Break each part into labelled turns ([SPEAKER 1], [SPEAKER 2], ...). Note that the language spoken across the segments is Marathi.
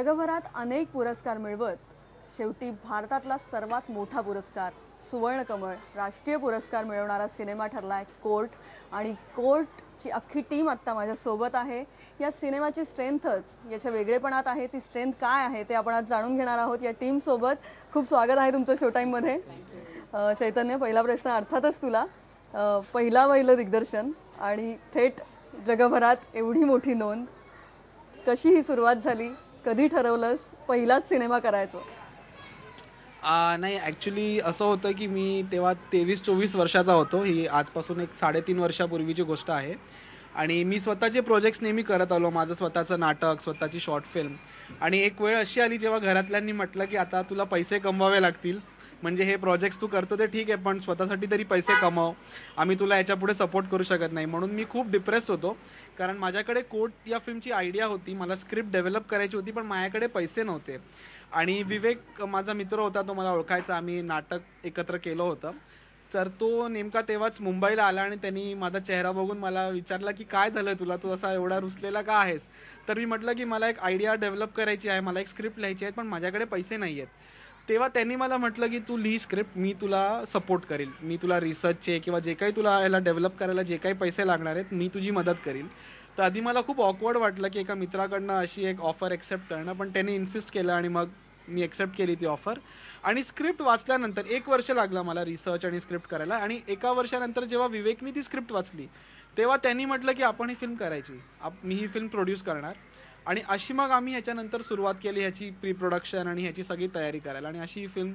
[SPEAKER 1] जगभरात अनेक पुरस्कार मिळवत शेवटी भारतातला सर्वात मोठा पुरस्कार सुवर्णकमळ राष्ट्रीय पुरस्कार मिळवणारा सिनेमा ठरलाय कोर्ट. आणि कोर्टची अख्खी टीम आत्ता माझ्यासोबत आहे. या सिनेमाची स्ट्रेंथच याच्या वेगळेपणात आहे. ती स्ट्रेंथ काय आहे ते आपण आज जाणून घेणार आहोत या टीमसोबत. खूप स्वागत आहे तुमचं शो टाईममध्ये. चैतन्य, पहिला प्रश्न अर्थातच तुला. पहिलं दिग्दर्शन आणि थेट जगभरात एवढी मोठी नोंद, कशी ही सुरुवात झाली? कधी ठरवलंस पहिलाच सिनेमा करायचं?
[SPEAKER 2] नाही, ॲक्च्युली असं होतं की मी तेव्हा 23-24 वर्षाचा होतो. ही आजपासून एक 3.5 वर्षापूर्वीची गोष्ट आहे. आणि मी स्वतःचे प्रोजेक्ट्स नेहमी करत आलो. माझं स्वतःचं नाटक, स्वतःची शॉर्ट फिल्म. आणि एक वेळ अशी आली जेव्हा घरातल्यांनी म्हटलं की आता तुला पैसे कमवावे लागतील. म्हणजे हे प्रोजेक्ट्स तू करतो ते ठीक आहे, पण स्वतःसाठी तरी पैसे कमाव. आम्ही तुला याच्यापुढे सपोर्ट करू शकत नाही. म्हणून मी खूप डिप्रेस्ड होतो. कारण माझ्याकडे कोर्ट या फिल्मची आयडिया होती, मला स्क्रिप्ट डेव्हलप करायची होती, पण माझ्याकडे पैसे नव्हते. आणि विवेक माझा मित्र होता, तो मला ओळखायचा. आम्ही नाटक एकत्र केलं होतं. तर तो नेमका तेव्हाच मुंबईला आला आणि त्यांनी माझा चेहरा बघून मला विचारला की काय झालं तुला, तू असा एवढा रुसलेला का आहेस? तर मी म्हटलं की मला एक आयडिया डेव्हलप करायची आहे, मला एक स्क्रिप्ट लिहायची आहे, पण माझ्याकडे पैसे नाही आहेत. तेव्हा त्यांनी मला म्हटलं की तू लिही स्क्रिप्ट, मी तुला सपोर्ट करेल, मी तुला रिसर्चचे किंवा जे काही तुला याला डेव्हलप करायला जे काही पैसे लागणार आहेत मी तुझी मदत करील. तर आधी मला खूप ऑकवर्ड वाटलं की एका मित्राकडनं अशी एक ऑफर ॲक्सेप्ट करणं, पण त्यांनी इन्सिस्ट केलं आणि मग मी ॲक्सेप्ट केली ती ऑफर. आणि स्क्रिप्ट वाचल्यानंतर 1 वर्ष लागला मला रिसर्च आणि स्क्रिप्ट करायला. आणि 1 वर्षानंतर जेव्हा विवेकनी ती स्क्रिप्ट वाचली तेव्हा त्यांनी म्हटलं की आपण ही फिल्म करायची, मी ही फिल्म प्रोड्यूस करणार. आणि अशी मग आम्ही ह्याच्यानंतर सुरुवात केली ह्याची प्री प्रोडक्शन आणि ह्याची सगळी तयारी करायला. आणि अशी ही फिल्म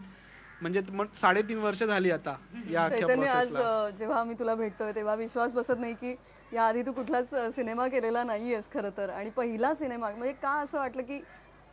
[SPEAKER 2] म्हणजे मग 3.5 वर्ष झाली आता या अख्ख्या प्रोसेसला.
[SPEAKER 1] आज जेव्हा आम्ही तुला भेटतोय तेव्हा विश्वास बसत नाही की याआधी तू कुठलाच सिनेमा केलेला नाहीयेस खरं तर. आणि पहिला सिनेमा म्हणजे का असं वाटलं की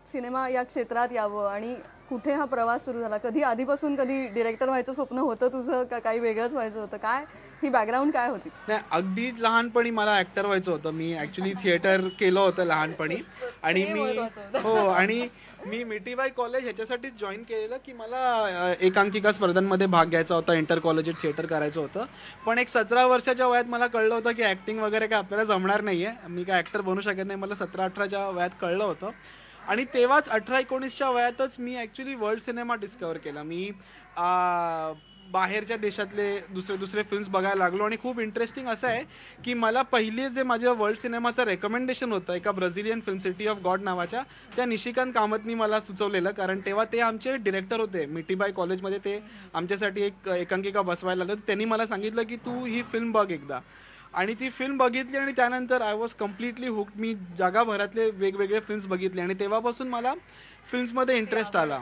[SPEAKER 1] सिनेमा या क्षेत्रात यावं आणि कुठे हा प्रवास सुरू झाला? कधी आधीपासून कधी डिरेक्टर व्हायचं स्वप्न होतं तुझं, का काही वेगळंच व्हायचं होतं? काय ही बॅकग्राऊंड काय होती?
[SPEAKER 2] नाही, अगदी लहानपणी मला ॲक्टर व्हायचं होतं. मी ॲक्च्युली थिएटर केलं होतं लहानपणी. आणि मी मिठीबाई कॉलेज ह्याच्यासाठीच जॉईन केलेलं की मला एकांकिका स्पर्धांमध्ये भाग घ्यायचा होता, इंटर कॉलेजिएट थिएटर करायचं होतं. पण एक 17 वर्षाच्या वयात मला कळलं होतं की ॲक्टिंग वगैरे काय आपल्याला जमणार नाही आहे, मी काय ॲक्टर बनू शकत नाही. मला 17-18च्या वयात कळलं होतं. आणि तेव्हाच 18-19च्या वयातच मी ॲक्च्युली वर्ल्ड सिनेमा डिस्कवर केला. मी बाहेरच्या देशातले दुसरे फिल्म्स बघायला लागलो. आणि खूप इंटरेस्टिंग असं आहे की मला पहिले जे माझ्या वर्ल्ड सिनेमाचं रेकमेंडेशन होतं एका Brazilian film city of God नावाच्या, त्या निशिकांत कामतनी मला सुचवलेलं. कारण तेव्हा ते आमचे डिरेक्टर होते मिठीबाई कॉलेजमध्ये. ते आमच्यासाठी एक एकांकिका बसवायला लागलं. त्यांनी मला सांगितलं की तू ही फिल्म बघ एकदा. आणि ती फिल्म बघितली आणि त्यानंतर आय वॉज कम्प्लिटली हुक्ड. मी जगाभरातले वेगवेगळे फिल्म्स बघितले आणि तेव्हापासून मला फिल्म्समध्ये इंटरेस्ट आला.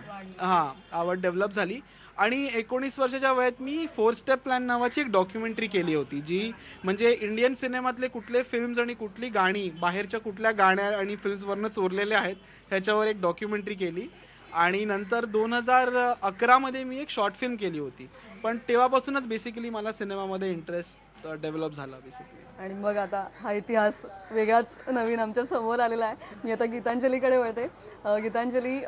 [SPEAKER 2] आवड डेव्हलप झाली. आणि 19 वर्षाच्या वयात मी 4 स्टेप प्लॅन नावाची एक डॉक्युमेंटरी केली होती, जी म्हणजे इंडियन सिनेमातले कुठले फिल्म्स आणि कुठली गाणी बाहेरच्या कुठल्या गाण्या आणि फिल्म्सवरनं चोरलेले आहेत ह्याच्यावर एक डॉक्युमेंटरी केली. आणि नंतर 2011मध्ये मी एक शॉर्ट फिल्म केली होती. पण तेव्हापासूनच बेसिकली मला सिनेमामध्ये इंटरेस्ट डेव्हलप झाला बेसिकली.
[SPEAKER 1] आणि मग आता हा इतिहास वेगळाच नवीन आमच्या समोर आलेला आहे. मी आता गीतांजलीकडे वळते. गीतांजली,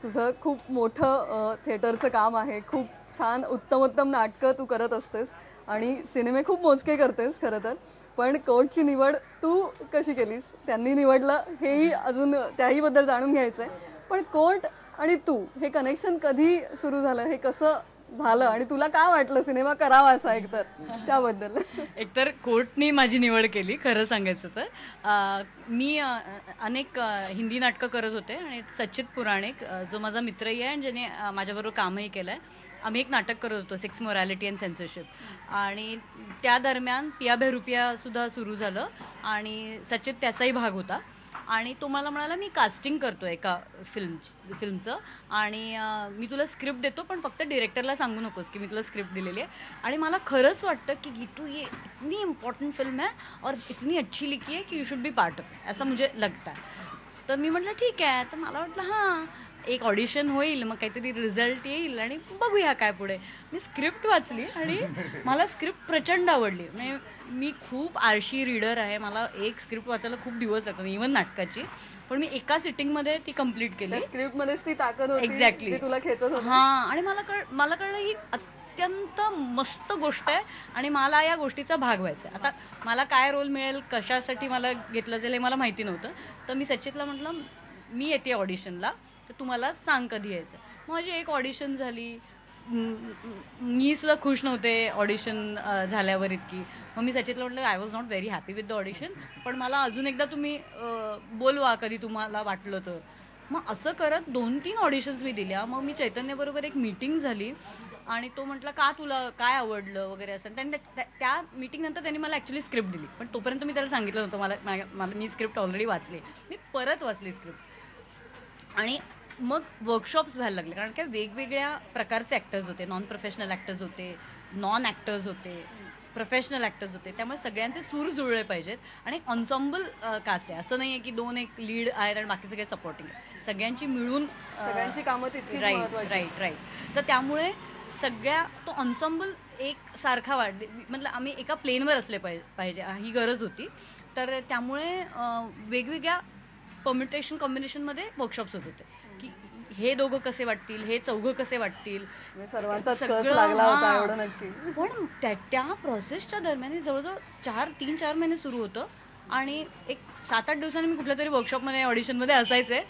[SPEAKER 1] तुझं खूप मोठं थिएटरचं काम आहे, खूप छान उत्तम नाटकं तू करत असतेस आणि सिनेमे खूप मोजके करतेस खरं तर. पण कोर्टची निवड तू कशी केलीस? त्यांनी निवडलं हेही अजून त्याहीबद्दल जाणून घ्यायचं आहे. पण कोर्ट आणि तू हे कनेक्शन कधी सुरू झालं, हे कसं झालं आणि तुला काय वाटलं सिनेमा करावा असा एकतर त्याबद्दल?
[SPEAKER 3] एकतर कोर्टनी माझी निवड केली खरं सांगायचं तर. मी अनेक हिंदी नाटकं करत होते आणि सच्चित पुराणिक जो माझा मित्रही आहे आणि ज्याने माझ्याबरोबर कामही केलं आहे, आम्ही एक नाटक करत होतो, सेक्स मोरॅलिटी अँड सेन्सरशिप. आणि त्या दरम्यान पिया बेरुपियासुद्धा सुरू झालं आणि सच्चित त्याचाही भाग होता. आणि तो मला म्हणाला मी कास्टिंग करतो एका फिल्मचं आणि मी तुला स्क्रिप्ट देतो, पण फक्त डिरेक्टरला सांगू नकोस की मी तुला स्क्रिप्ट दिलेली आहे. आणि मला खरंच वाटतं की गीतू ये इतनी इम्पॉर्टंट फिल्म है और इतनी अच्छी लिखी है की you should be part of it, असं मुझे लगता है. तर मी म्हटलं ठीक आहे. तर मला वाटलं हां एक ऑडिशन होईल, मग काहीतरी रिझल्ट येईल आणि बघूया काय पुढे. मी स्क्रिप्ट वाचली आणि मला स्क्रिप्ट प्रचंड आवडली. म्हणजे मी खूप आळशी रीडर आहे, मला एक स्क्रिप्ट वाचायला खूप दिवस लागतात इव्हन नाटकाची. पण मी एका सिटिंगमध्ये ती कंप्लीट केली.
[SPEAKER 1] स्क्रिप्टमध्येच ती ताकद होती
[SPEAKER 3] एक्झॅक्टली
[SPEAKER 1] तुला खेचत होती.
[SPEAKER 3] हां. आणि मला कळलं ही अत्यंत मस्त गोष्ट आहे आणि मला या गोष्टीचा भाग व्हायचा आहे. आता मला काय रोल मिळेल, कशासाठी मला घेतलं जाईल हे मला माहिती नव्हतं. तर मी सच्चितला म्हटलं मी येते ऑडिशनला, तर तुम्हाला सांग कधी यायचं. मग माझी एक ऑडिशन झाली. मी सुद्धा खुश नव्हते ऑडिशन झाल्यावर इतकी. मग मी सचितला म्हटलं I was not very happy with the audition, पण मला अजून एकदा तुम्ही बोलवा कधी तुम्हाला वाटलं तर. मग असं करत 2-3 ऑडिशन्स मी दिल्या. मग मी चैतन्यबरोबर एक मीटिंग झाली आणि तो म्हटला का तुला काय आवडलं वगैरे असं. त्यांनी त्या मीटिंगनंतर त्यांनी मला ॲक्च्युली स्क्रिप्ट दिली, पण तोपर्यंत मी त्याला सांगितलं नव्हतं मला मी स्क्रिप्ट ऑलरेडी वाचली. मी परत वाचली स्क्रिप्ट आणि मग वर्कशॉप्स व्हायला लागले, कारण काय वेगवेगळ्या प्रकारचे ॲक्टर्स होते. नॉन प्रोफेशनल ॲक्टर्स होते, नॉन ॲक्टर्स होते, प्रोफेशनल ॲक्टर्स होते. त्यामुळे सगळ्यांचे सूर जुळले पाहिजेत आणि एन्सॉम्बल कास्ट आहे. असं नाही आहे की 2 एक लीड आहेत आणि बाकी सगळे सपोर्टिंग आहे. सगळ्यांची मिळून
[SPEAKER 1] सगळ्यांची कामं तितकीच महत्त्वाची.
[SPEAKER 3] राईट. तर त्यामुळे सगळ्या तो एन्सॉम्बल एक सारखा मतलब आम्ही एका प्लेनवर असले पाहिजे ही गरज होती. तर त्यामुळे वेगवेगळ्या परम्युटेशन कॉम्बिनेशनमध्ये वर्कशॉप्स होत होते की हे दोघं कसे वाटतील, हे चौघं कसे वाटतील.
[SPEAKER 1] सर्वांचाच कस लागला होता एवढं नक्की.
[SPEAKER 3] पण त्या प्रोसेसच्या दरम्यान जवळजवळ 3-4 महिने सुरू होतं आणि एक 7-8 दिवसांनी मी कुठल्या तरी वर्कशॉपमध्ये ऑडिशनमध्ये असायचे.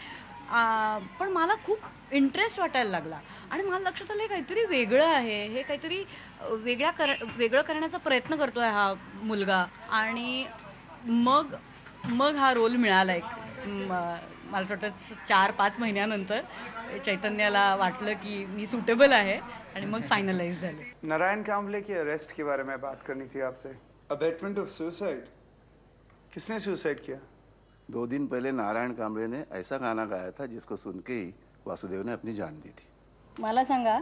[SPEAKER 3] पण मला खूप इंटरेस्ट वाटायला लागला आणि मला लक्षात आलं हे काहीतरी वेगळं आहे, हे काहीतरी वेगळं करण्याचा प्रयत्न करतोय हा मुलगा. आणि मग हा रोल मिळाला. एक मला असं वाटतं 4-5 महिन्यानंतर चैतन्याला वाटलं की मी सुटेबल आहे आणि मग फायनलाइज झाले.
[SPEAKER 4] नारायण कांबले की अरेस्ट के बारे में बात करनी थी आपसे. अबेटमेंट ऑफ सुसाइड, किसने सुसाइड किया?
[SPEAKER 5] 2 दिन पहले नारायण कांबळे ने ऐसा गाना गाया था जिसको सुन के ही वासुदेव ने अपनी जान दी थी.
[SPEAKER 3] मला सांगा,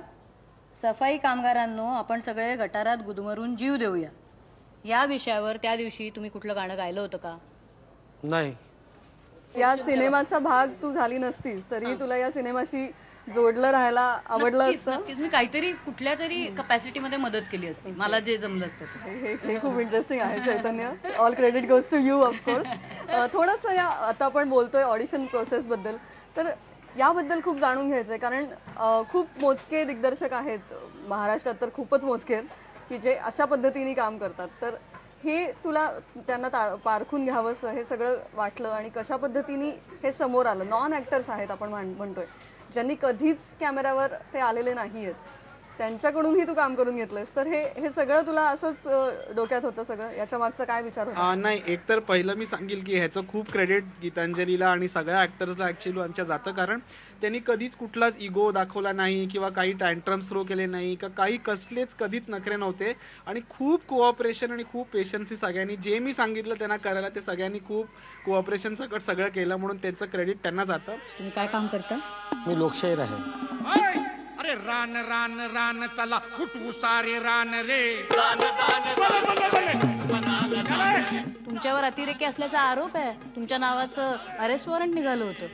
[SPEAKER 3] सफाई कामगारांनो आपण सगळे गटारात गुदमरून जीव देऊया या विषयावर त्या दिवशी तुम्ही कुठलं गाणं गायलं होतं का?
[SPEAKER 6] नाही.
[SPEAKER 1] या सिनेमाचा भाग तू झाली नसतीस तरी तुला या सिनेमाशी जोडलं राहायला आवडलं असतं.
[SPEAKER 3] नक्कीच मी काहीतरी कुठल्या तरी कपॅसिटीमध्ये मदत केली असती, मला जे जमलं असतं ते.
[SPEAKER 1] हे खूप इंटरेस्टिंग आहे Chaitanya. All credit goes to you of course. थोडंसं आता आपण बोलतोय ऑडिशन प्रोसेसबद्दल, तर याबद्दल खूप जाणून घ्यायचं आहे. कारण खूप मोजके दिग्दर्शक आहेत महाराष्ट्रात, तर खूपच मोजके आहेत की जे अशा पद्धतीने काम करतात. तर हे तुला त्यांना पारखून घ्यावंसं हे सगळं वाटलं आणि कशा पद्धतीने हे समोर आलं. नॉन ॲक्टर्स आहेत आपण म्हणतोय, ज्यांनी कधीच कॅमेऱ्यावर ते आलेले नाही आहेत, त्यांच्याकडूनही तू काम करून घेतलंयस. तर हे सगळं तुला असंच डोक्यात होतं सगळं? याच्या मागचा काय विचार होता?
[SPEAKER 2] नाही, एकतर पहिलं मी सांगेल की ह्याचं खूप क्रेडिट गीतांजलीला आणि सगळ्या ॲक्टर्सला ॲक्च्युली आमच्या जातं. कारण त्यांनी कधीच कुठलाच इगो दाखवला नाही किंवा काही टँट्रम्स थ्रो केले नाही का काही कसलेच कधीच नखरे नव्हते. आणि खूप कोऑपरेशन आणि खूप पेशन्सची सगळ्यांनी जे मी सांगितलं त्यांना करायला ते सगळ्यांनी खूप कोऑपरेशन सगळं केलं, म्हणून त्यांचं क्रेडिट त्यांना जातं.
[SPEAKER 3] तुम्ही काय काम करता?
[SPEAKER 6] मी लोकशाहीर आहे.
[SPEAKER 7] अरे रान रान रान चला उठवू सारे रान रे.
[SPEAKER 3] तुमच्यावर अतिरेकी असल्याचा आरोप आहे. तुमच्या नावाचं अरेस्ट वॉरंट निघालं होतं.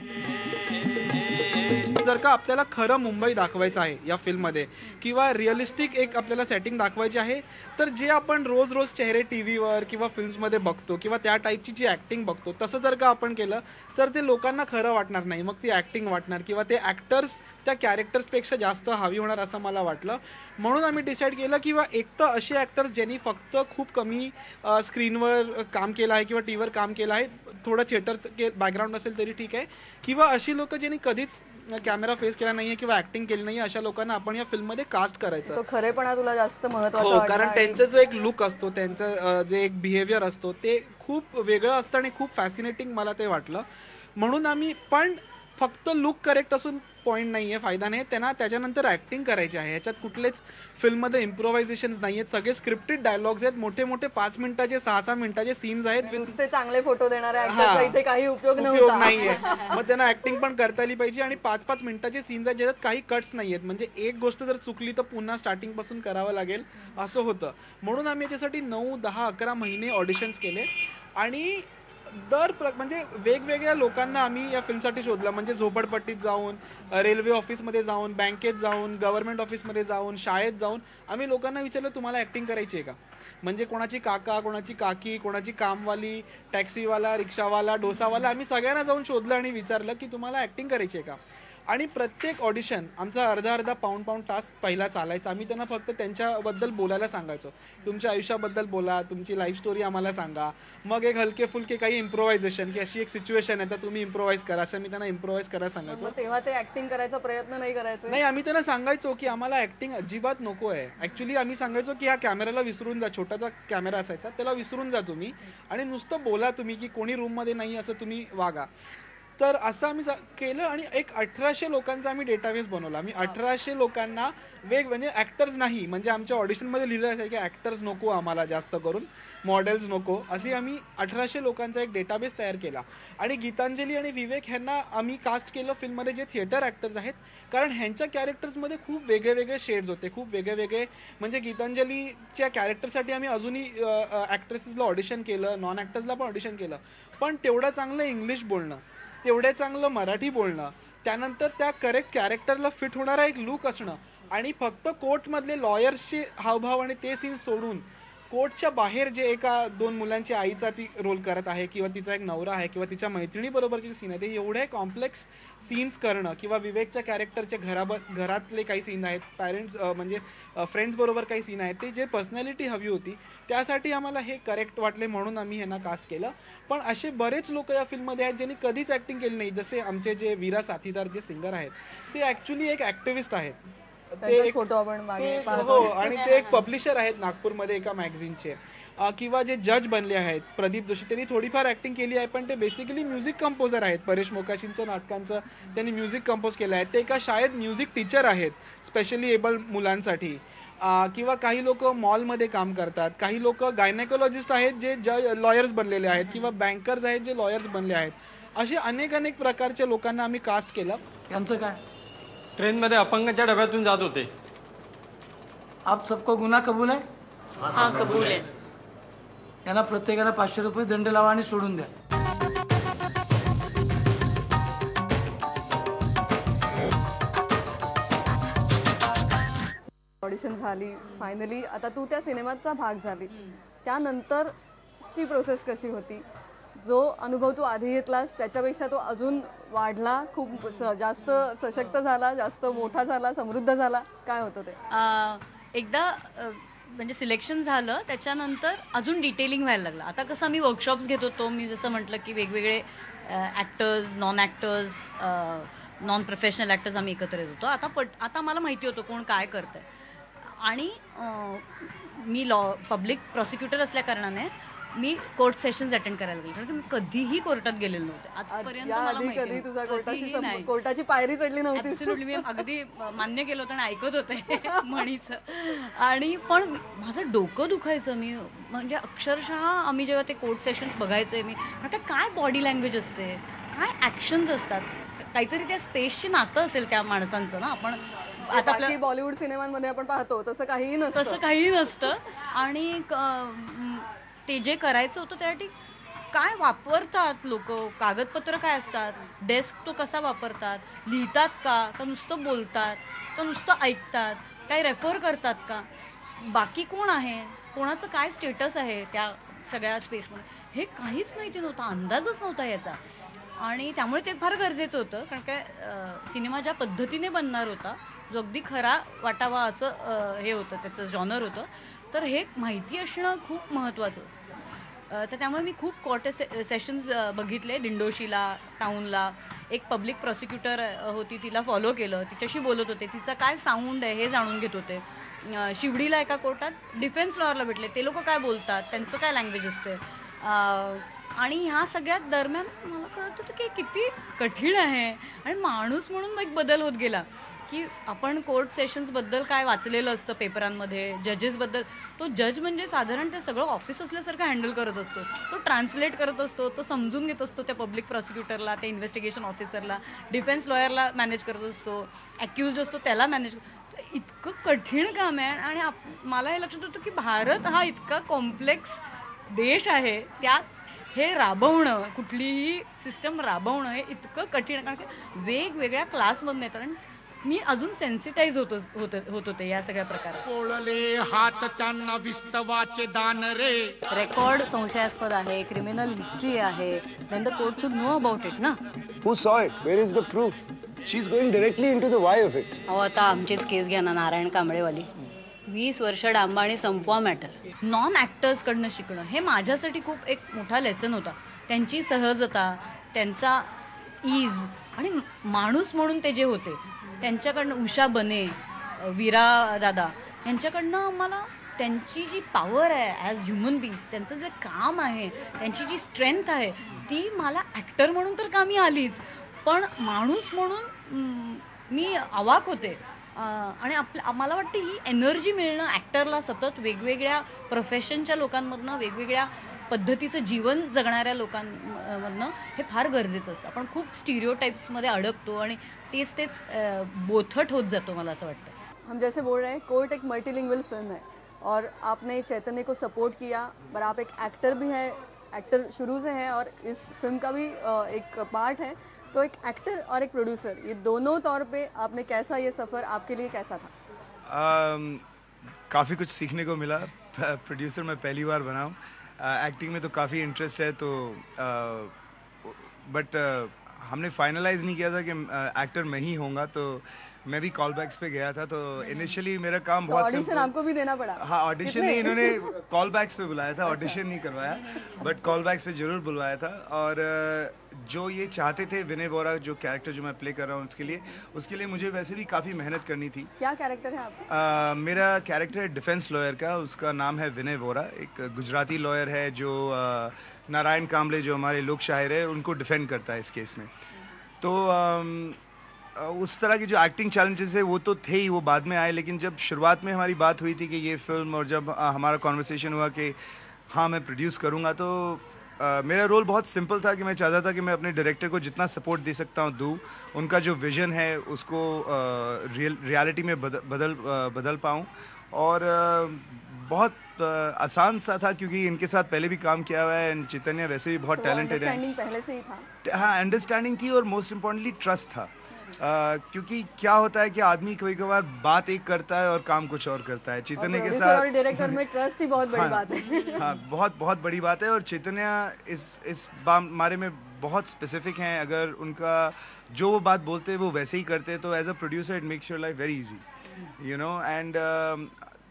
[SPEAKER 2] जर का आपल्याला खरं मुंबई दाखवायचं आहे या फिल्ममध्ये किंवा रिअलिस्टिक एक आपल्याला सेटिंग दाखवायची आहे, तर जे आपण रोज रोज चेहरे टी व्हीवर किंवा फिल्म्समध्ये बघतो किंवा त्या टाईपची जी ॲक्टिंग बघतो तसं जर का आपण केलं तर ते लोकांना खरं वाटणार नाही. मग ती ॲक्टिंग वाटणार किंवा ते ॲक्टर्स त्या कॅरेक्टर्सपेक्षा जास्त हवी होणार असं मला वाटलं. म्हणून आम्ही डिसाईड केलं किंवा एक तर असे ॲक्टर्स ज्यांनी फक्त खूप कमी स्क्रीनवर काम केलं आहे किंवा टी व्हीवर काम केलं आहे, थोडं थिएटरचं बॅकग्राऊंड असेल तरी ठीक आहे, किंवा अशी लोकं ज्यांनी कधीच कॅमेरा फेस केला नाहीये किंवा ऍक्टिंग केली नाहीये अशा लोकांना आपण या फिल्ममध्ये कास्ट करायचं.
[SPEAKER 1] तो खरेपणा तुला जास्त महत्त्वाचा
[SPEAKER 2] हो,
[SPEAKER 1] वाटला.
[SPEAKER 2] कारण त्यांचा जो एक लुक असतो, त्यांचं जे एक बिहेवियर असतो ते खूप वेगळं असतं आणि खूप फॅसिनेटिंग मला ते वाटलं. म्हणून आम्ही पण फक्त लुक करेक्ट असून पॉईंट नाही आहे, फायदा नाही. त्यांना त्याच्यानंतर ॲक्टिंग करायची आहे. ह्याच्यात कुठलेच फिल्ममध्ये इम्प्रोव्हायझेशन्स नाही आहेत, सगळे स्क्रिप्टेड डायलॉग्स आहेत. मोठे मोठे 5 मिनिटाचे 6-6 मिनिटाचे सीन्स आहेत.
[SPEAKER 1] नुसते चांगले फोटो देणाऱ्या ऍक्टरचा इथे काही उपयोग
[SPEAKER 2] नाहीये. मग त्यांना ऍक्टिंग पण करता आली पाहिजे आणि 5-5 मिनिटाचे सीन्स आहेत ज्याच्यात काही कट्स नाही आहेत. म्हणजे एक गोष्ट जर चुकली तर पुन्हा स्टार्टिंग पासून करावं लागेल असं होतं. म्हणून आम्ही याच्यासाठी 9, 10, 11 महिने ऑडिशन्स केले आणि म्हणजे वेगवेगळ्या लोकांना आम्ही या फिल्मसाठी शोधलं. म्हणजे झोपडपट्टीत जाऊन, रेल्वे ऑफिसमध्ये जाऊन, बँकेत जाऊन, गव्हर्नमेंट ऑफिसमध्ये जाऊन, शाळेत जाऊन आम्ही लोकांना विचारलं तुम्हाला ॲक्टिंग करायची आहे का. म्हणजे कोणाची काका, कोणाची काकी, कोणाची कामवाली, टॅक्सीवाला, रिक्षावाला, डोसावाला, आम्ही सगळ्यांना जाऊन शोधलं आणि विचारलं की तुम्हाला ॲक्टिंग करायची आहे का. आणि प्रत्येक ऑडिशन आमचा अर्धा पाऊण तास पहिला चालायचा. आम्ही त्यांना फक्त त्यांच्याबद्दल बोलायला सांगायचो, तुमच्या आयुष्याबद्दल बोला, तुमची लाईफ स्टोरी आम्हाला सांगा. मग एक हलके फुलके काही इम्प्रोव्हायझेशन, की अशी एक सिच्युएशन आहे तर तुम्ही इम्प्रोव्हाइज करा, असं मी त्यांना इम्प्रोव्हाइज करायला सांगायचो.
[SPEAKER 1] मग तेव्हा ते ऍक्टिंग करायचा प्रयत्न नाही करायचे?
[SPEAKER 2] नाही, आम्ही त्यांना सांगायचो की आम्हाला ऍक्टिंग अजिबात नको आहे. ॲक्च्युली आम्ही सांगायचो की ह्या कॅमेराला विसरून जा, छोटासा कॅमेरा असायचा त्याला विसरून जा तुम्ही, आणि नुसतं बोला तुम्ही की कोणी रूममध्ये नाही असं तुम्ही वागा. तर असं आम्ही केलं आणि एक 1800 लोकांचा आम्ही डेटाबेस बनवला. आम्ही 1800 लोकांना म्हणजे ॲक्टर्स नाही, म्हणजे आमच्या ऑडिशनमध्ये लिहिलं असायचं की ॲक्टर्स नको आम्हाला, जास्त करून मॉडेल्स नको, असे आम्ही 1800 लोकांचा एक डेटाबेस तयार केला. आणि गीतांजली आणि विवेक ह्यांना आम्ही कास्ट केलं फिल्ममध्ये, जे थिएटर ॲक्टर्स आहेत, कारण ह्यांच्या कॅरेक्टर्समध्ये खूप वेगळे शेड्स होते, खूप वेगळे. म्हणजे गीतांजलीच्या कॅरेक्टरसाठी आम्ही अजूनही ॲक्ट्रेसेसला ऑडिशन केलं, नॉन ॲक्टर्सला पण ऑडिशन केलं, पण तेवढं चांगलं इंग्लिश बोलणं, तेवढे चांगलं मराठी बोलणं, त्यानंतर त्या करेक्ट कॅरेक्टरला फिट होणारा एक लुक असणं, आणि फक्त कोर्टमधले लॉयर्सचे हावभाव आणि ते सीन सोडून कोर्टच्या बाहेर जे एका 2 मुलांची आईचा ती रोल करत आहे, किंवा तिचा एक नवरा आहे, किंवा तिच्या मैत्रिणीबरोबरचे सीन आहे, ते एवढे कॉम्प्लेक्स सीन्स करणं, किंवा विवेकच्या कॅरेक्टरचे घरातले काही सीन आहेत, पॅरेंट्स म्हणजे फ्रेंड्सबरोबर काही सीन आहेत, ते जे पर्सनॅलिटी हवी होती त्यासाठी आम्हाला हे करेक्ट वाटले, म्हणून आम्ही ह्यांना कास्ट केलं. पण असे बरेच लोक या फिल्ममध्ये आहेत ज्यांनी कधीच ॲक्टिंग केली नाही. जसे आमचे जे वीरा साथीदार जे सिंगर आहेत, ते ॲक्च्युली एक ॲक्टिव्हिस्ट आहेत. ते
[SPEAKER 1] फोटो आपण मागे
[SPEAKER 2] हो,
[SPEAKER 1] पाहतो.
[SPEAKER 2] आणि ते एक पब्लिशर आहेत नागपूरमध्ये एका मॅगझिनचे. किंवा जे जज बनले आहेत प्रदीप जोशी, त्यांनी थोडीफार ॲक्टिंग केली आहे, पण ते बेसिकली म्युझिक कंपोजर आहेत. परेश मोकाशींच्या नाटकांचं त्यांनी म्युझिक कंपोज केलं आहे. ते एका शाळेत म्युझिक टीचर आहेत स्पेशली एबल मुलांसाठी. किंवा काही लोक मॉलमध्ये काम करतात, काही लोक गायनेकोलॉजिस्ट आहेत जे लॉयर्स बनलेले आहेत, किंवा बँकर्स आहेत जे लॉयर्स बनले आहेत. असे अनेक प्रकारच्या लोकांना आम्ही कास्ट केलं.
[SPEAKER 6] यांचं काय? ट्रेनमध्ये अपंगाच्या डब्यातून जात होते.
[SPEAKER 8] आप सबको गुन्हा कबूल है?
[SPEAKER 3] हां, कबूल आहे.
[SPEAKER 8] यांना प्रत्येकाला 500 रुपये दंड लावा आणि सोडून द्या.
[SPEAKER 1] ऑडिशन झाली फायनली, आता तू त्या सिनेमाचा भाग झालीस, त्यानंतरची प्रोसेस कशी होती? जो अनुभव तू आधी घेतलास त्याच्यापेक्षा तो अजून वाढला, खूप जास्त सशक्त झाला, जास्त मोठा झाला, समृद्ध झाला, काय होतं ते?
[SPEAKER 3] एकदा म्हणजे सिलेक्शन झालं त्याच्यानंतर अजून डिटेलिंग व्हायला लागलं. आता कसं आम्ही वर्कशॉप्स घेत होतो, मी जसं म्हटलं की वेगवेगळे actors, non actors, non professional actors आम्ही एकत्र येत होतो. आता मला माहिती होतं कोण काय करतं आहे. आणि मी पब्लिक प्रॉसिक्युटर असल्या कारणाने मी कोर्ट सेशन्स अटेंड करायला गेले, कारण की मी कधीही कोर्टात गेलेलो नव्हते आजपर्यंत. मला
[SPEAKER 1] कधी तुझा
[SPEAKER 3] माहिती
[SPEAKER 1] कोर्टाची पायरी चढली नव्हती?
[SPEAKER 3] ॲब्सोल्युटली. मी अगदी मान्य केलं होतं आणि ऐकत होते म्हणीचं. आणि पण माझं डोकं दुखायचं. मी म्हणजे अक्षरशः आम्ही जेव्हा ते कोर्ट सेशन्स बघायचे, मी म्हटलं काय बॉडी लँग्वेज असते, काय ॲक्शन्स असतात, काहीतरी त्या स्पेसची नातं असेल त्या माणसांचं ना. आपण आता आपल्या
[SPEAKER 1] बॉलिवूड सिनेमांमध्ये आपण पाहतो तसं काहीही नसतं. आणि
[SPEAKER 3] ते जे करायचं होतं त्यासाठी काय वापरतात लोक, कागदपत्र काय असतात, डेस्क तो कसा वापरतात, लिहितात का नुसतं बोलतात का नुसतं ऐकतात, काही रेफर करतात का, बाकी कोण आहे, कोणाचं काय स्टेटस आहे त्या सगळ्या स्पेसमध्ये, हे काहीच माहिती नव्हतं, अंदाजच नव्हता याचा. आणि त्यामुळे ते फार गरजेचं होतं, कारण काय सिनेमा ज्या पद्धतीने बनणार होता, जो अगदी खरा वाटावा असं हे होतं, त्याचं जॉनर होतं, तर हे माहिती असणं खूप महत्त्वाचं असतं. तर त्यामुळे मी खूप कोर्ट सेशन्स बघितले. दिंडोशीला, टाऊनला एक पब्लिक प्रॉसिक्युटर होती, तिला फॉलो केलं, तिच्याशी बोलत होते, तिचा काय साऊंड आहे हे जाणून घेत होते. शिवडीला एका कोर्टात डिफेन्स लॉयरला भेटले, ते लोक काय बोलतात, त्यांचं काय लँग्वेज असते. आणि ह्या सगळ्यात दरम्यान मला कळत होतं की किती कठीण आहे. आणि माणूस म्हणून एक बदल होत गेला की आपण कोर्ट सेशन्सबद्दल काय वाचलेलं असतं पेपरांमध्ये, जजेसबद्दल, तो जज म्हणजे साधारण ते सगळं ऑफिस असल्यासारखं हँडल करत असतो, तो ट्रान्सलेट करत असतो, तो समजून घेत असतो त्या पब्लिक प्रॉसिक्युटरला, त्या इन्व्हेस्टिगेशन ऑफिसरला, डिफेन्स लॉयरला मॅनेज करत असतो, ॲक्युज्ड असतो त्याला मॅनेज. इतकं कठीण काम आहे. आणि मला हे लक्षात होतं की भारत हा इतका कॉम्प्लेक्स देश आहे, त्यात हे राबवणं, कुठलीही सिस्टम राबवणं हे इतकं कठीण, कारण की वेगवेगळ्या क्लासमधून येतात. आणि मी अजून सेन्सिटाईज होत होते या सगळ्या प्रकारात.
[SPEAKER 7] पोळले हात त्यांना विस्तवाचे दान रे.
[SPEAKER 3] रेकॉर्ड संशयास्पद आहे, क्रिमिनल हिस्ट्री आहे, then the court should know about it ना.
[SPEAKER 4] Who saw it? Where is the proof?
[SPEAKER 9] She's going directly into the why of it.
[SPEAKER 3] अहो आता आमचीच केस घ्या ना, नारायण कांबळेवाली. 20 वर्ष डांबा आणि संपवा मॅटर. नॉन ॲक्टर्सकडनं शिकणं हे माझ्यासाठी खूप एक मोठा लेसन होता. त्यांची सहजता, त्यांचा ईज आणि माणूस म्हणून ते जे होते त्यांच्याकडनं, उषा बने, वीरा दादा यांच्याकडनं मला त्यांची जी पॉवर आहे ॲज ह्युमन बीइंग्स, त्यांचं जे काम आहे, त्यांची जी स्ट्रेंथ आहे ती मला ॲक्टर म्हणून तर कामी आलीच, पण माणूस म्हणून मी अवाक होते. आणि मला वाटतं ही एनर्जी मिळणं ॲक्टरला सतत वेगवेगळ्या प्रोफेशनच्या लोकांमधनं, वेगवेगळ्या पद्धतीचं जीवन जगणाऱ्या लोकांमधनं हे फार गरजेचं असतं. आपण खूप स्टिरियोटाइप्समध्ये अडकतो आणि तेच बोथट होत जातो, मला असं वाटतं.
[SPEAKER 1] हम जैसे बोल रहे हैं, कोर्ट एक मल्टीलिंगुअल फिल्म है और आपने चैतन्य को सपोर्ट किया, पर आप एक एक्टर भी हैं, एक्टर शुरू से हैं और इस फिल्म का भी एक पार्ट है. तो एक एक्टर और एक प्रोड्यूसर, ये दोनों तौर पे आपने कैसा, ये सफ़र आपके लिए कैसा था?
[SPEAKER 4] काफ़ी कुछ सीखने को मिला. प्रोड्यूसर मैं पहली बार बना हूँ. एक्टिंग में तो काफ़ी इंटरेस्ट है, तो बट हमने फाइनलाइज नहीं किया था कि एक्टर मैं ही होऊंगा, तो मैं भी कॉल बैक्स पे गया था. तो इनिशियली मेरा काम बहुत
[SPEAKER 1] ऑडिशन आपको भी देना पड़ा?
[SPEAKER 4] हाँ, ऑडिशन नहीं, इन्होंने कॉल बैक्स पे बुलाया था, ऑडिशन नहीं करवाया, बट कॉल बैक्स पे जरूर बुलवाया था. और जो ये चाहते थे, विनय वोरा जो कैरेक्टर जो मैं प्ले कर रहा हूँ उसके लिए मुझे वैसे भी काफ़ी मेहनत करनी थी.
[SPEAKER 1] क्या कैरेक्टर है आपका?
[SPEAKER 4] मेरा कैरेक्टर है डिफेंस लॉयर का, उसका नाम है विनय वोरा. एक गुजराती लॉयर है जो नारायण कांबले जो हमारे लोक शायर है उनको डिफेंड करता है इस केस में. तो उस तरह की जो एक्टिंग चैलेंजेस है वो तो थे ही, वो बाद में आए. लेकिन जब शुरुआत में हमारी बात हुई थी कि ये फिल्म, और जब हमारा कॉन्वर्सेशन हुआ कि हाँ मैं प्रोड्यूस करूँगा, तो मेरा रोल बहुत सिंपल था कि मैं चाहता था कि मैं अपने डायरेक्टर को जितना सपोर्ट दे सकता हूँ दूँ, उनका जो विज़न है उसको रियलिटी में बदल पाऊँ. और बहुत आसान सा था क्योंकि इनके साथ पहले भी काम किया हुआ है, एंड चैतन्य वैसे भी बहुत टैलेंटेड है.
[SPEAKER 1] अंडरस्टैंडिंग पहले से ही था?
[SPEAKER 4] हाँ, अंडरस्टैंडिंग थी और मोस्ट इम्पॉर्टेंटली ट्रस्ट था. क्योंकि क्या होता है कि आदमी कभी कभार बात एक करता है और काम कुछ और करता है. चैतन्य के साथ
[SPEAKER 1] और डायरेक्टर में ट्रस्ट ही बहुत बड़ी बात है.
[SPEAKER 4] हाँ, बहुत बहुत बड़ी बात है. और चैतन्य इस बारे में बहुत स्पेसिफिक हैं. अगर उनका जो वो बात बोलते हैं वो वैसे ही करते हैं, तो as a producer it makes your life very easy, you know. End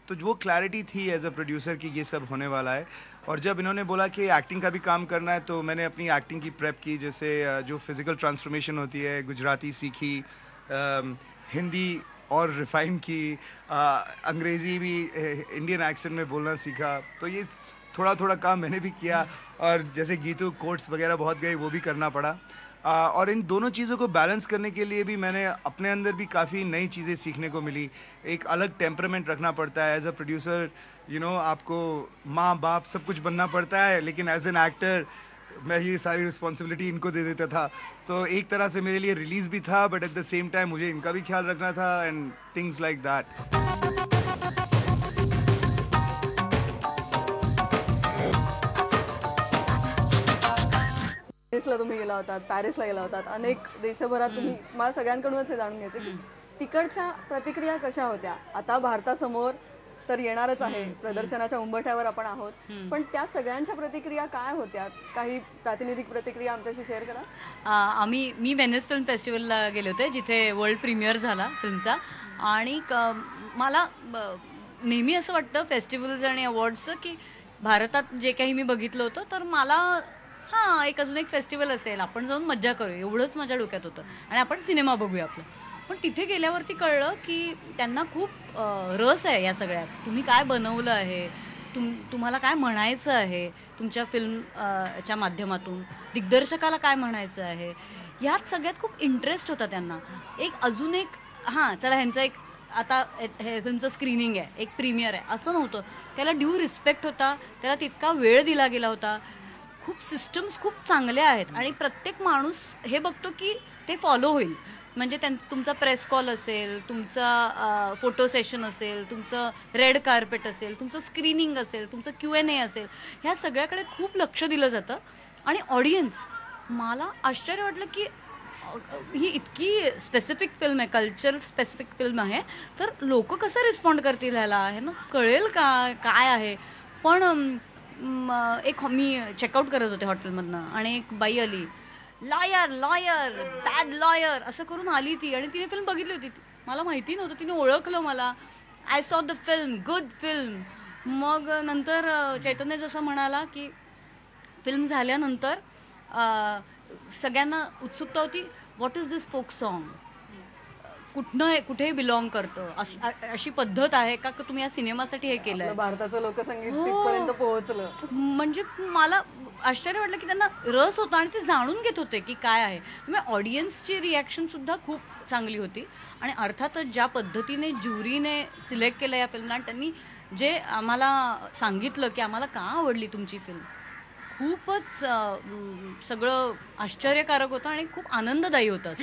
[SPEAKER 4] तो वो क्लैरिटी थी एज अ प्रोड्यूसर कि ये सब होने वाला है. और जब इन्होंने बोला कि एक्टिंग का भी काम करना है, तो मैंने अपनी एक्टिंग की प्रेप की. जैसे जो फिज़िकल ट्रांसफॉर्मेशन होती है, गुजराती सीखी, हिंदी और रिफाइन की, अंग्रेज़ी भी इंडियन एक्सेंट में बोलना सीखा. तो ये थोड़ा थोड़ा काम मैंने भी किया. और जैसे गीतू कोर्ट्स वगैरह बहुत गए, वो भी करना पड़ा. और इन दोनों चीज़ों को बैलेंस करने के लिए भी मैंने अपने अंदर भी काफ़ी नई चीज़ें सीखने को मिली. एक अलग टेम्परामेंट रखना पड़ता है as a producer, you know. आपको माँ बाप सब कुछ बनना पड़ता है, लेकिन एज एन एक्टर मैं ये सारी रिस्पॉन्सिबिलिटी इनको दे देता था. तो एक तरह से मेरे लिए रिलीज़ भी था, but at the same time मुझे इनका भी ख्याल रखना था, एंड थिंग्स लाइक दैट.
[SPEAKER 1] पॅरिसला तुम्ही गेला होतात, पॅरिसला गेला होतात, अनेक देशभरात तुम्ही, मला सगळ्यांकडूनच हे जाणून घ्यायचं की तिकडच्या प्रतिक्रिया कशा होत्या? आता भारतासमोर तर येणारच आहे, प्रदर्शनाच्या उंबरठ्यावर आपण आहोत, पण त्या सगळ्यांच्या प्रतिक्रिया काय होत्या? काही प्रातिनिधिक प्रतिक्रिया आमच्याशी शेअर करा.
[SPEAKER 3] मी वेनिस फिल्म फेस्टिवलला गेले होते, जिथे वर्ल्ड प्रीमियर झाला फिल्मचा. आणि मला नेहमी असं वाटतं फेस्टिवल्स आणि अवॉर्ड्सचं की भारतात जे काही मी बघितलं होतं, तर मला हां एक अजून एक फेस्टिवल असेल, आपण जाऊन मज्जा करूया, एवढंच माझ्या डोक्यात होतं. आणि आपण सिनेमा बघूया आपलं. पण तिथे गेल्यावरती कळलं की त्यांना खूप रस आहे या सगळ्यात. तुम्ही काय बनवलं आहे, तुम्हाला काय म्हणायचं आहे तुमच्या फिल्मच्या माध्यमातून, दिग्दर्शकाला काय म्हणायचं आहे, ह्यात सगळ्यात खूप इंटरेस्ट होता त्यांना. एक अजून एक हां चला ह्यांचं एक आता हे फिल्मचं स्क्रीनिंग आहे, एक प्रीमियर आहे, असं नव्हतं. त्याला ड्यू रिस्पेक्ट होता, त्याला तितका वेळ दिला गेला होता. खूप सिस्टम्स खूप चांगल्या आहेत आणि प्रत्येक माणूस हे बघतो की ते फॉलो होईल. म्हणजे तुमचा प्रेस कॉल असेल, तुमचा फोटो सेशन असेल, तुमचं रेड कार्पेट असेल, तुमचं स्क्रीनिंग असेल, तुमचं Q&A असेल, ह्या सगळ्याकडे खूप लक्ष दिलं जातं. आणि ऑडियन्स, मला आश्चर्य वाटलं की ही इतकी स्पेसिफिक फिल्म आहे, कल्चर स्पेसिफिक फिल्म आहे, तर लोक कसं रिस्पॉन्ड करतील ह्याला, हे ना कळेल का काय आहे. पण एक मी चेकआउट करत होते हॉटेलमधनं आणि एक बाई आली, लॉयर लॉयर बॅड लॉयर असं करून आली ती आणि तिने फिल्म बघितली होती. मला माहिती नव्हतं, तिने ओळखलं मला. I saw the film, good film. मग नंतर चैतन्य जसं म्हणाला की फिल्म झाल्यानंतर सगळ्यांना उत्सुकता होती, what is this folk song, कुठेही बिलॉंग करतं, अशी पद्धत आहे का तुम्ही या सिनेमासाठी हे केलंय.
[SPEAKER 1] भारताचं लोकसंगीत तिथपर्यंत पोहोचलं.
[SPEAKER 3] म्हणजे मला आश्चर्य वाटलं की त्यांना रस होता आणि ते जाणून घेत होते की काय आहे. म्हणजे ऑडियन्सची रिॲक्शन सुद्धा खूप चांगली होती. आणि अर्थातच ज्या पद्धतीने ज्युरीने सिलेक्ट केलं या फिल्मला आणि त्यांनी जे आम्हाला सांगितलं की आम्हाला का आवडली तुमची फिल्म, खूपच सगळं आश्चर्यकारक होतं आणि खूप आनंददायी होतं.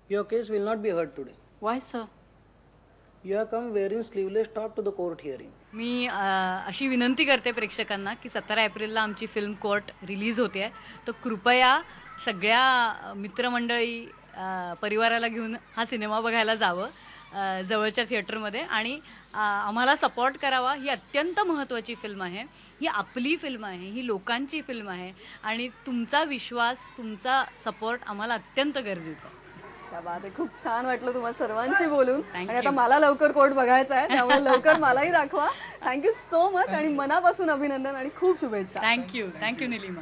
[SPEAKER 8] Your case will not be heard today.
[SPEAKER 3] Why sir?
[SPEAKER 8] You have come wearing sleeveless top to the court hearing.
[SPEAKER 3] मी अशी विनंती करते प्रेक्षकांना की 17 एप्रिलला आमची फिल्म कोर्ट रिलीज होते आहे, तर कृपया सगळ्या मित्रमंडळी परिवाराला घेऊन हा सिनेमा बघायला जावं जवळच्या थिएटरमध्ये आणि आम्हाला सपोर्ट करावा. ही अत्यंत महत्त्वाची फिल्म आहे, ही आपली फिल्म आहे, ही लोकांची फिल्म आहे आणि तुमचा विश्वास, तुमचा सपोर्ट आम्हाला अत्यंत गरजेचा आहे.
[SPEAKER 1] त्या बात आहे. खूप छान वाटलं तुम्हाला सर्वांशी बोलून आणि आता मला लवकर कोर्ट बघायचा आहे, त्यामुळे लवकर मलाही दाखवा. थँक्यू सो मच आणि मनापासून अभिनंदन आणि खूप शुभेच्छा.
[SPEAKER 3] थँक्यू निलिमा.